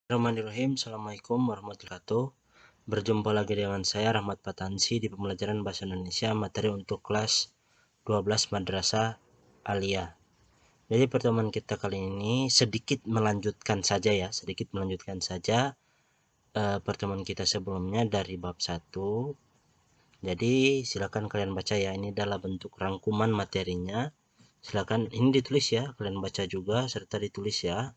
Bismillahirrahmanirrahim. Assalamualaikum warahmatullahi wabarakatuh. Berjumpa lagi dengan saya Rahmat Patansi di pembelajaran Bahasa Indonesia materi untuk kelas 12 Madrasah Aliyah. Jadi pertemuan kita kali ini sedikit melanjutkan saja pertemuan kita sebelumnya dari bab 1. Jadi silakan kalian baca ya, ini adalah bentuk rangkuman materinya. Silakan ini ditulis ya, kalian baca juga serta ditulis ya.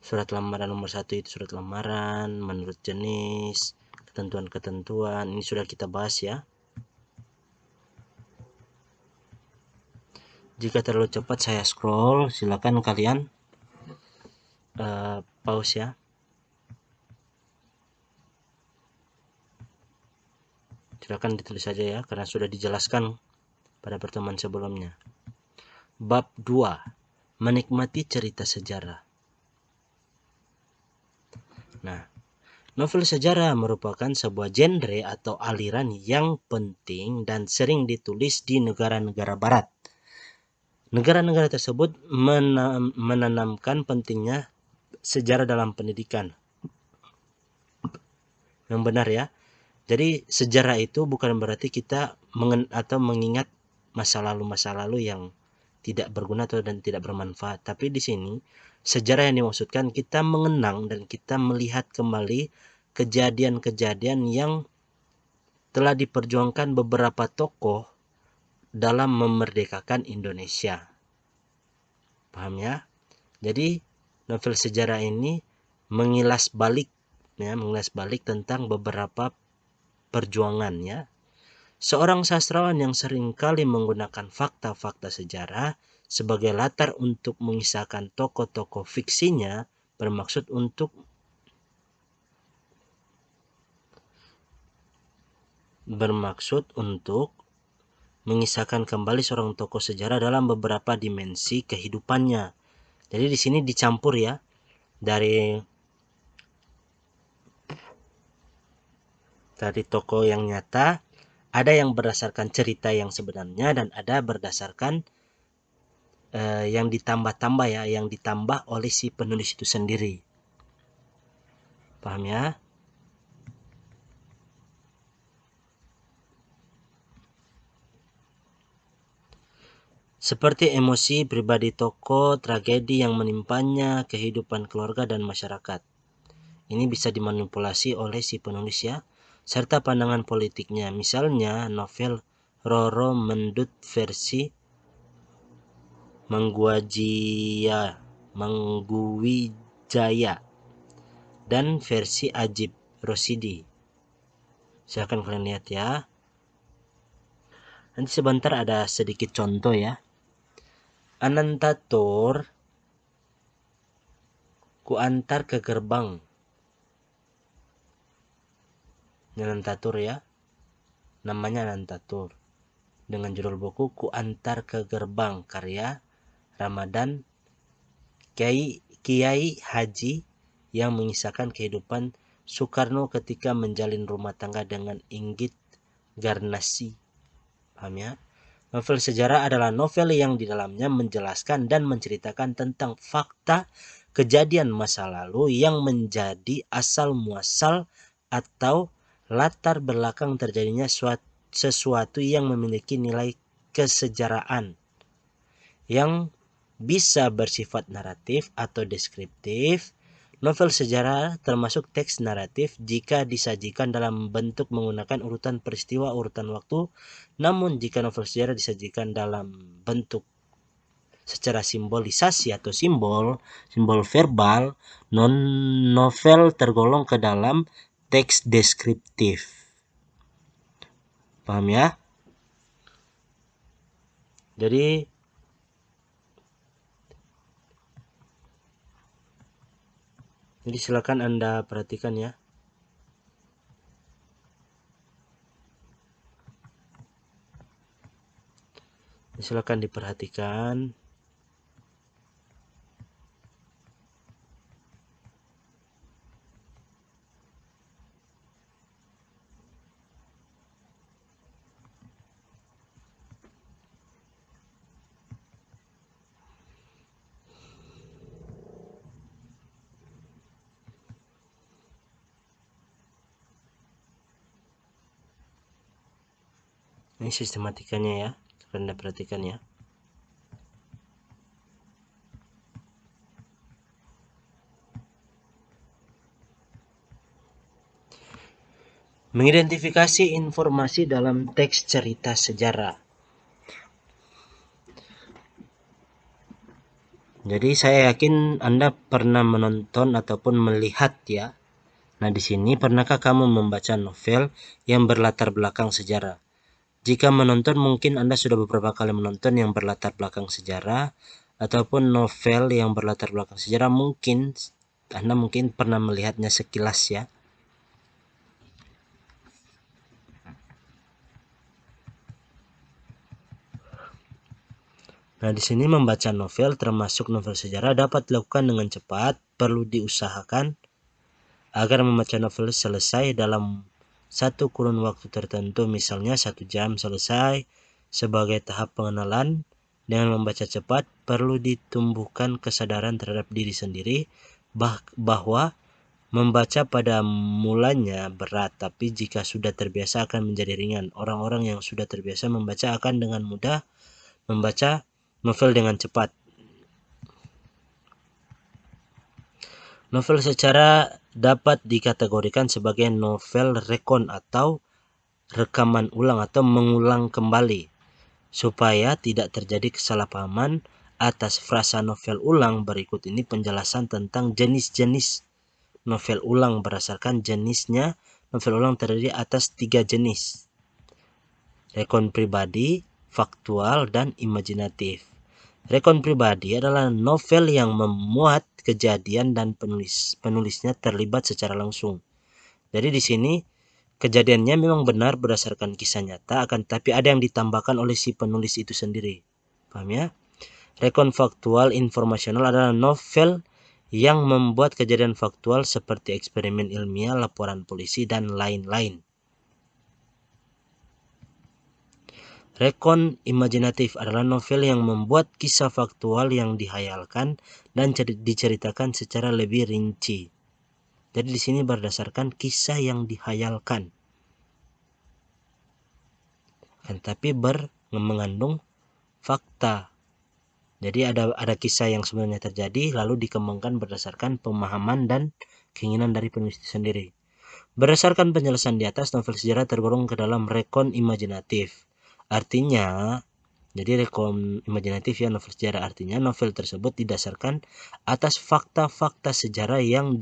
Surat lamaran nomor 1 itu surat lamaran menurut jenis, ketentuan-ketentuan, ini sudah kita bahas ya. Jika terlalu cepat saya scroll, silakan kalian pause ya. Silakan ditulis saja ya, karena sudah dijelaskan pada pertemuan sebelumnya. Bab 2, menikmati cerita sejarah. Nah, novel sejarah merupakan sebuah genre atau aliran yang penting dan sering ditulis di negara-negara barat. Negara-negara tersebut menanamkan pentingnya sejarah dalam pendidikan. Yang benar ya. Jadi sejarah itu bukan berarti kita mengingat masa lalu yang tidak berguna atau dan tidak bermanfaat. Tapi di sini sejarah yang dimaksudkan kita mengenang dan kita melihat kembali kejadian-kejadian yang telah diperjuangkan beberapa tokoh dalam memerdekakan Indonesia. Paham ya? Jadi novel sejarah ini mengilas balik tentang beberapa perjuangan ya. Seorang sastrawan yang seringkali menggunakan fakta-fakta sejarah sebagai latar untuk mengisahkan tokoh-tokoh fiksinya bermaksud untuk mengisahkan kembali seorang tokoh sejarah dalam beberapa dimensi kehidupannya. Jadi di sini dicampur ya, dari tokoh yang nyata, ada yang berdasarkan cerita yang sebenarnya dan ada berdasarkan yang ditambah-tambah ya, yang ditambah oleh si penulis itu sendiri. Paham ya? Seperti emosi pribadi tokoh, tragedi yang menimpanya, kehidupan keluarga dan masyarakat. Ini bisa dimanipulasi oleh si penulis ya, serta pandangan politiknya. Misalnya novel Roro Mendut versi Mangguwijaya dan versi Ajib Rosidi. Silahkan kalian lihat ya. Nanti sebentar ada sedikit contoh ya. Anantatur ku antar ke gerbang. Anantatur ya. Namanya Anantatur. Dengan judul buku Ku Antar ke Gerbang karya Ramadan Kiai Haji yang mengisahkan kehidupan Soekarno ketika menjalin rumah tangga dengan Inggit Garnasi. Paham ya? Novel sejarah adalah novel yang di dalamnya menjelaskan dan menceritakan tentang fakta kejadian masa lalu yang menjadi asal muasal atau latar belakang terjadinya sesuatu yang memiliki nilai kesejarahan yang bisa bersifat naratif atau deskriptif. Novel sejarah termasuk teks naratif jika disajikan dalam bentuk menggunakan urutan peristiwa, urutan waktu. Namun jika novel sejarah disajikan dalam bentuk secara simbolisasi atau simbol verbal, novel tergolong ke dalam teks deskriptif. Paham ya? Jadi silakan Anda perhatikan ya. Silakan diperhatikan. Ini sistematikanya ya, Anda perhatikan ya. Mengidentifikasi informasi dalam teks cerita sejarah. Jadi saya yakin Anda pernah menonton ataupun melihat ya. Nah, di sini pernahkah kamu membaca novel yang berlatar belakang sejarah? Jika menonton, mungkin Anda sudah beberapa kali menonton yang berlatar belakang sejarah, ataupun novel yang berlatar belakang sejarah, mungkin Anda pernah melihatnya sekilas ya. Nah, di sini membaca novel termasuk novel sejarah dapat dilakukan dengan cepat, perlu diusahakan agar membaca novel selesai dalam satu kurun waktu tertentu, misalnya 1 jam selesai. Sebagai tahap pengenalan, dengan membaca cepat perlu ditumbuhkan kesadaran terhadap diri sendiri bahwa membaca pada mulanya berat, tapi jika sudah terbiasa akan menjadi ringan. Orang-orang yang sudah terbiasa membaca akan dengan mudah membaca novel dengan cepat. Novel secara dapat dikategorikan sebagai novel rekon atau rekaman ulang atau mengulang kembali. Supaya tidak terjadi kesalahpahaman atas frasa novel ulang, berikut ini penjelasan tentang jenis-jenis novel ulang. Berdasarkan jenisnya, novel ulang terdiri atas 3 jenis: rekon pribadi, faktual, dan imajinatif. Rekon pribadi adalah novel yang memuat kejadian dan penulisnya terlibat secara langsung. Jadi di sini kejadiannya memang benar berdasarkan kisah nyata, akan tetapi ada yang ditambahkan oleh si penulis itu sendiri. Paham ya? Rekon faktual informasional adalah novel yang membuat kejadian faktual seperti eksperimen ilmiah, laporan polisi, dan lain-lain. Rekon imajinatif adalah novel yang membuat kisah faktual yang dihayalkan dan diceritakan secara lebih rinci. Jadi di sini berdasarkan kisah yang dihayalkan, tapi mengandung fakta. Jadi ada kisah yang sebenarnya terjadi lalu dikembangkan berdasarkan pemahaman dan keinginan dari penulis sendiri. Berdasarkan penjelasan di atas, novel sejarah tergolong ke dalam rekon imajinatif. Artinya, jadi rekon imajinatif ya novel sejarah, artinya novel tersebut didasarkan atas fakta-fakta sejarah yang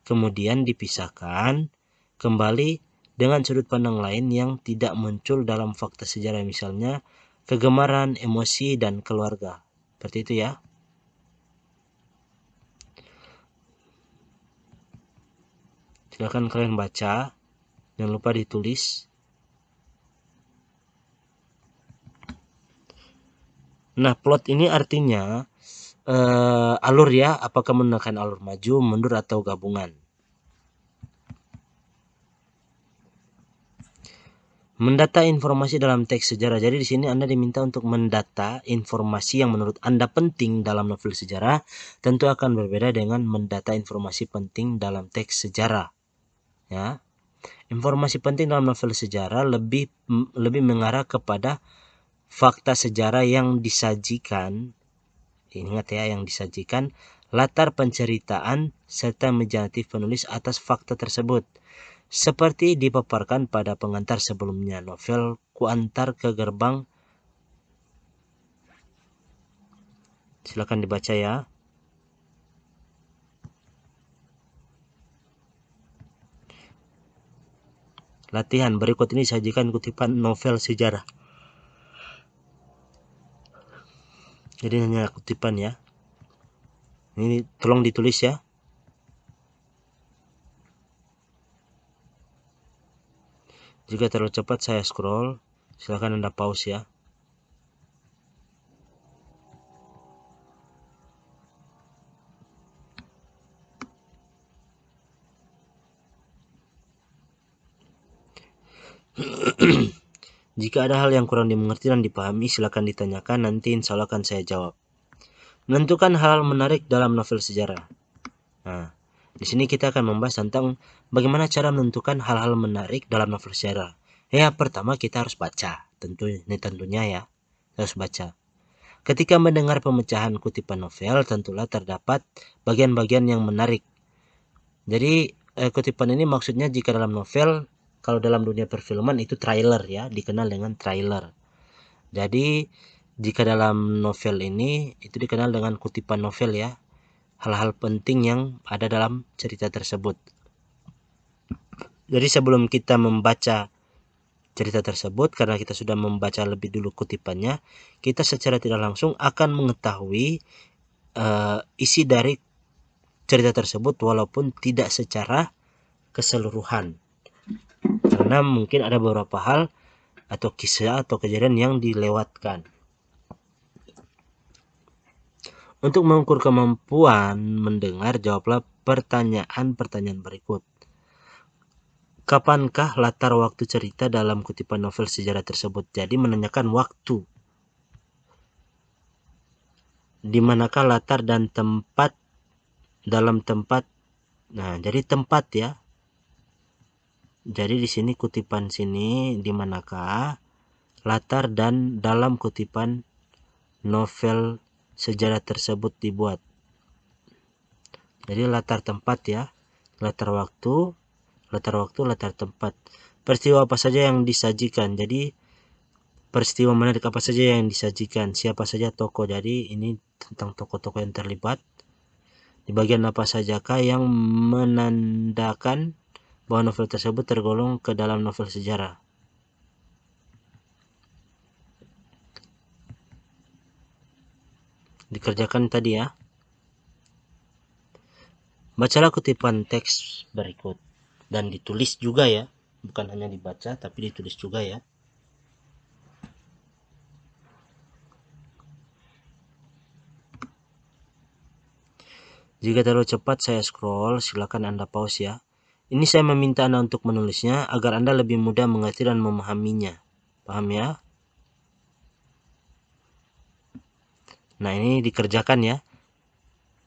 kemudian dipisahkan kembali dengan sudut pandang lain yang tidak muncul dalam fakta sejarah, misalnya kegemaran, emosi, dan keluarga. Seperti itu ya. Silakan kalian baca, jangan lupa ditulis. Nah, plot ini artinya alur ya, apakah menggunakan alur maju, mundur, atau gabungan. Mendata informasi dalam teks sejarah. Jadi di sini Anda diminta untuk mendata informasi yang menurut Anda penting dalam novel sejarah. Tentu akan berbeda dengan mendata informasi penting dalam teks sejarah. Ya. Informasi penting dalam novel sejarah lebih mengarah kepada fakta sejarah yang disajikan. Ingat ya, yang disajikan, latar penceritaan, serta imajinatif penulis atas fakta tersebut. Seperti dipaparkan pada pengantar sebelumnya, novel Kuantar ke Gerbang. Silakan dibaca ya. Latihan berikut ini sajikan kutipan novel sejarah. Jadi hanya kutipan ya. Ini tolong ditulis ya. Jika terlalu cepat saya scroll, silakan Anda pause ya. Jika ada hal yang kurang dimengerti dan dipahami, silakan ditanyakan, nanti insya Allah akan saya jawab. Menentukan hal menarik dalam novel sejarah. Nah, di sini kita akan membahas tentang bagaimana cara menentukan hal-hal menarik dalam novel sejarah. Ya, pertama kita harus baca. Tentunya ya, harus baca. Ketika mendengar pemecahan kutipan novel, tentulah terdapat bagian-bagian yang menarik. Jadi kutipan ini maksudnya jika dalam novel, kalau dalam dunia perfilman itu trailer ya, dikenal dengan trailer. Jadi jika dalam novel ini itu dikenal dengan kutipan novel ya, hal-hal penting yang ada dalam cerita tersebut. Jadi sebelum kita membaca cerita tersebut, karena kita sudah membaca lebih dulu kutipannya, kita secara tidak langsung akan mengetahui isi dari cerita tersebut walaupun tidak secara keseluruhan. Karena mungkin ada beberapa hal atau kisah atau kejadian yang dilewatkan. Untuk mengukur kemampuan mendengar, jawablah pertanyaan-pertanyaan berikut. Kapankah latar waktu cerita dalam kutipan novel sejarah tersebut? Jadi menanyakan waktu. Di manakah latar dan tempat dalam tempat. Nah, jadi tempat ya. Jadi di sini kutipan sini di manakah latar dan dalam kutipan novel sejarah tersebut dibuat. Jadi latar tempat ya, latar waktu, latar tempat. Peristiwa apa saja yang disajikan. Jadi peristiwa menarik apa saja yang disajikan, siapa saja tokoh. Jadi ini tentang tokoh-tokoh yang terlibat. Di bagian apa sajakah yang menandakan bahwa novel tersebut tergolong ke dalam novel sejarah. Dikerjakan tadi ya. Bacalah kutipan teks berikut dan ditulis juga ya, bukan hanya dibaca tapi ditulis juga ya. Jika terlalu cepat saya scroll, silakan Anda pause ya. Ini saya meminta Anda untuk menulisnya agar Anda lebih mudah mengerti dan memahaminya. Paham ya? Nah, ini dikerjakan ya.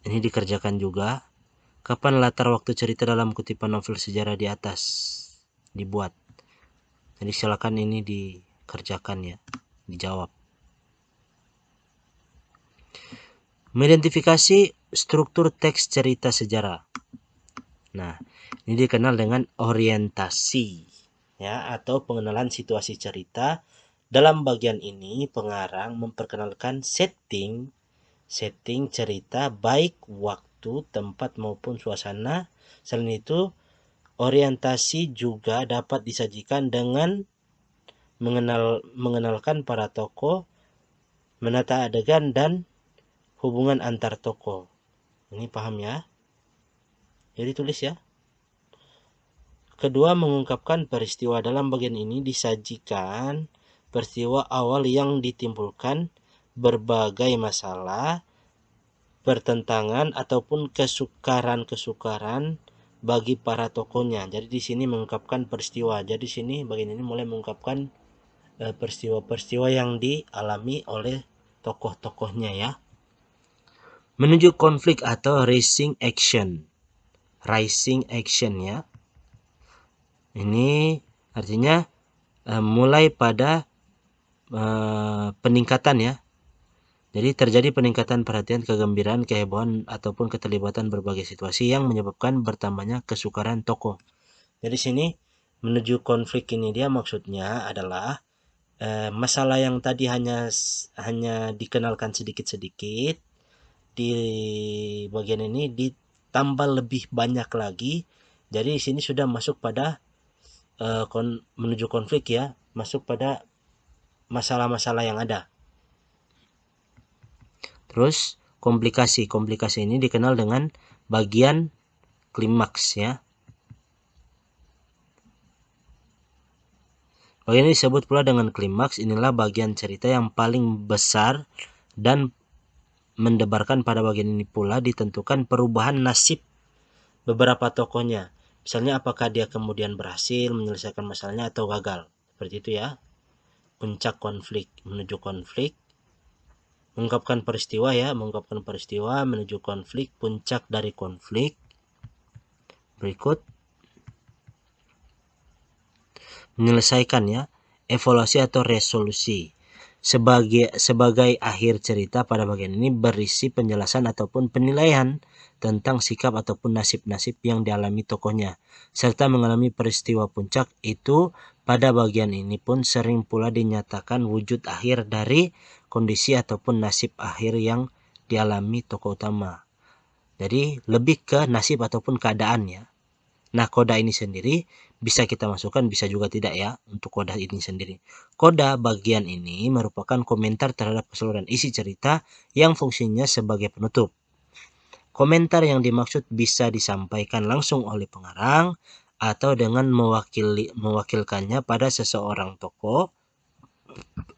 Ini dikerjakan juga. Kapan latar waktu cerita dalam kutipan novel sejarah di atas dibuat? Jadi silakan ini dikerjakan ya, dijawab. Mengidentifikasi struktur teks cerita sejarah. Nah, ini dikenal dengan orientasi ya, atau pengenalan situasi cerita. Dalam bagian ini pengarang memperkenalkan setting cerita baik waktu, tempat maupun suasana. Selain itu, orientasi juga dapat disajikan dengan mengenalkan para tokoh, menata adegan dan hubungan antar tokoh. Ini paham ya? Jadi tulis ya. Kedua, mengungkapkan peristiwa. Dalam bagian ini disajikan peristiwa awal yang ditimbulkan berbagai masalah, pertentangan ataupun kesukaran bagi para tokohnya. Jadi di sini mengungkapkan peristiwa. Jadi di sini bagian ini mulai mengungkapkan peristiwa-peristiwa yang dialami oleh tokoh-tokohnya ya. Menuju konflik atau rising action ya. Ini artinya mulai pada peningkatan ya. Jadi terjadi peningkatan perhatian, kegembiraan, kehebohan ataupun keterlibatan berbagai situasi yang menyebabkan bertambahnya kesukaran tokoh. Jadi sini menuju konflik ini dia maksudnya adalah masalah yang tadi hanya dikenalkan sedikit-sedikit, di bagian ini ditambah lebih banyak lagi. Jadi sini sudah masuk pada menuju konflik ya, masuk pada masalah-masalah yang ada. Terus komplikasi ini dikenal dengan bagian klimaks ya. Bagian ini disebut pula dengan klimaks. Inilah bagian cerita yang paling besar dan mendebarkan pada bagian ini pula ditentukan perubahan nasib beberapa tokohnya. Misalnya apakah dia kemudian berhasil menyelesaikan masalahnya atau gagal. Seperti itu ya. Puncak konflik, menuju konflik. Mengungkapkan peristiwa menuju konflik, puncak dari konflik. Berikut. Menyelesaikan ya, evaluasi atau resolusi. Sebagai akhir cerita pada bagian ini berisi penjelasan ataupun penilaian tentang sikap ataupun nasib-nasib yang dialami tokohnya, serta mengalami peristiwa puncak itu. Pada bagian ini pun sering pula dinyatakan wujud akhir dari kondisi ataupun nasib akhir yang dialami tokoh utama. Jadi lebih ke nasib ataupun keadaan ya. Nah, koda ini sendiri bisa kita masukkan, bisa juga tidak ya, untuk koda ini sendiri. Koda bagian ini merupakan komentar terhadap keseluruhan isi cerita yang fungsinya sebagai penutup. Komentar yang dimaksud bisa disampaikan langsung oleh pengarang atau dengan mewakilkannya pada seseorang tokoh.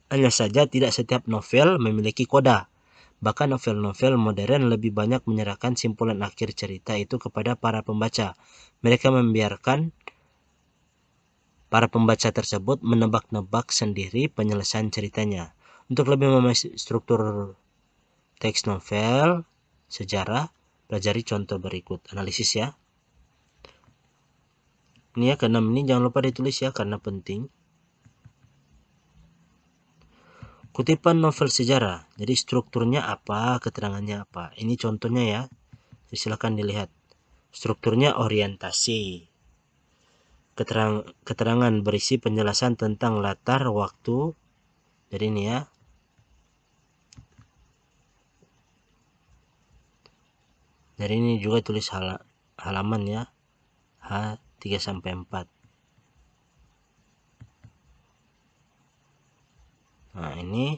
Hanya saja tidak setiap novel memiliki koda. Bahkan novel-novel modern lebih banyak menyerahkan simpulan akhir cerita itu kepada para pembaca. Mereka membiarkan para pembaca tersebut menebak-nebak sendiri penyelesaian ceritanya. Untuk lebih memahami struktur teks novel sejarah, pelajari contoh berikut. Analisis ya. Ini ya, ke-6 ini jangan lupa ditulis ya, karena penting. Kutipan novel sejarah. Jadi strukturnya apa, keterangannya apa. Ini contohnya ya. Silakan dilihat. Strukturnya orientasi. Keterangan berisi penjelasan tentang latar waktu. Jadi ini ya. Jadi ini juga tulis halaman ya. H3 sampai 4. Nah, ini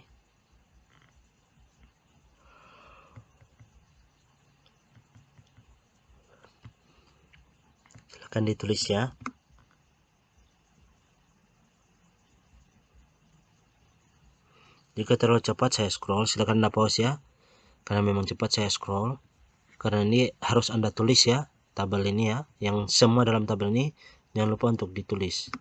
silakan ditulis ya. Jika terlalu cepat saya scroll, silakan Anda pause ya. Karena memang cepat saya scroll. Karena ini harus Anda tulis ya, tabel ini ya. Yang semua dalam tabel ini jangan lupa untuk ditulis.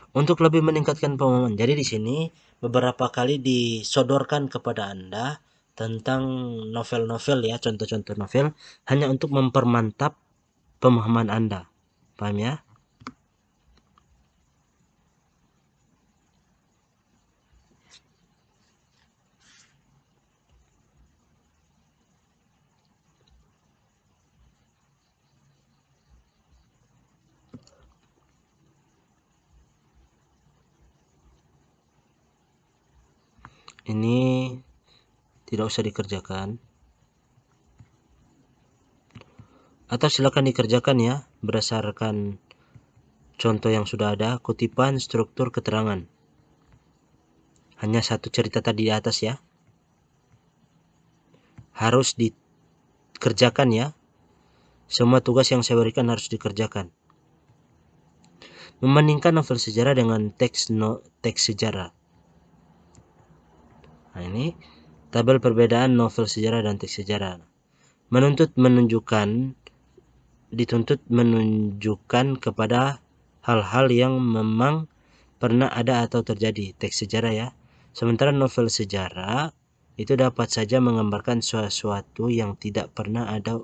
Untuk lebih meningkatkan pemahaman. Jadi di sini beberapa kali disodorkan kepada Anda tentang novel-novel ya, contoh-contoh novel hanya untuk mempermantap pemahaman Anda. Paham ya? Ini tidak usah dikerjakan. Atau silakan dikerjakan ya, berdasarkan contoh yang sudah ada, kutipan struktur keterangan. Hanya satu cerita tadi di atas ya. Harus dikerjakan ya. Semua tugas yang saya berikan harus dikerjakan. Membandingkan novel sejarah dengan teks sejarah. Nah, ini tabel perbedaan novel sejarah dan teks sejarah. Dituntut menunjukkan kepada hal-hal yang memang pernah ada atau terjadi, teks sejarah ya. Sementara novel sejarah itu dapat saja menggambarkan sesuatu yang tidak pernah ada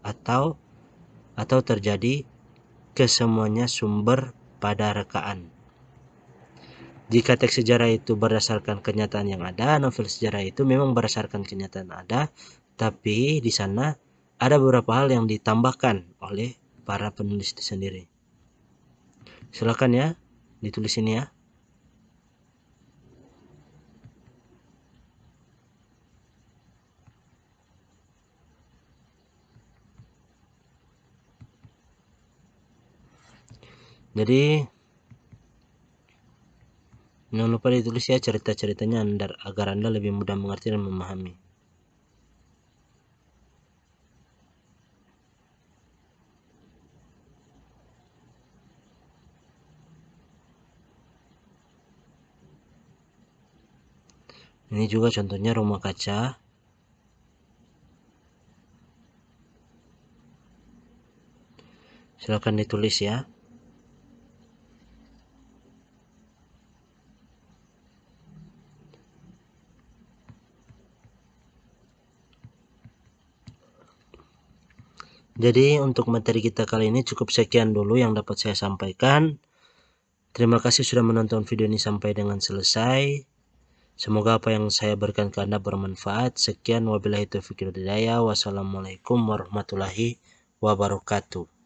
atau terjadi, kesemuanya sumber pada rekaan. Jika teks sejarah itu berdasarkan kenyataan yang ada, novel sejarah itu memang berdasarkan kenyataan ada, tapi di sana ada beberapa hal yang ditambahkan oleh para penulis itu sendiri. Silakan ya, ditulis ini ya. Jadi jangan lupa ditulis ya cerita-ceritanya agar Anda lebih mudah mengerti dan memahami. Ini juga contohnya Rumah Kaca. Silakan ditulis ya. Jadi untuk materi kita kali ini cukup sekian dulu yang dapat saya sampaikan. Terima kasih sudah menonton video ini sampai dengan selesai. Semoga apa yang saya berikan ke Anda bermanfaat. Sekian, wabillahi taufiq wal hidayah. Wassalamualaikum warahmatullahi wabarakatuh.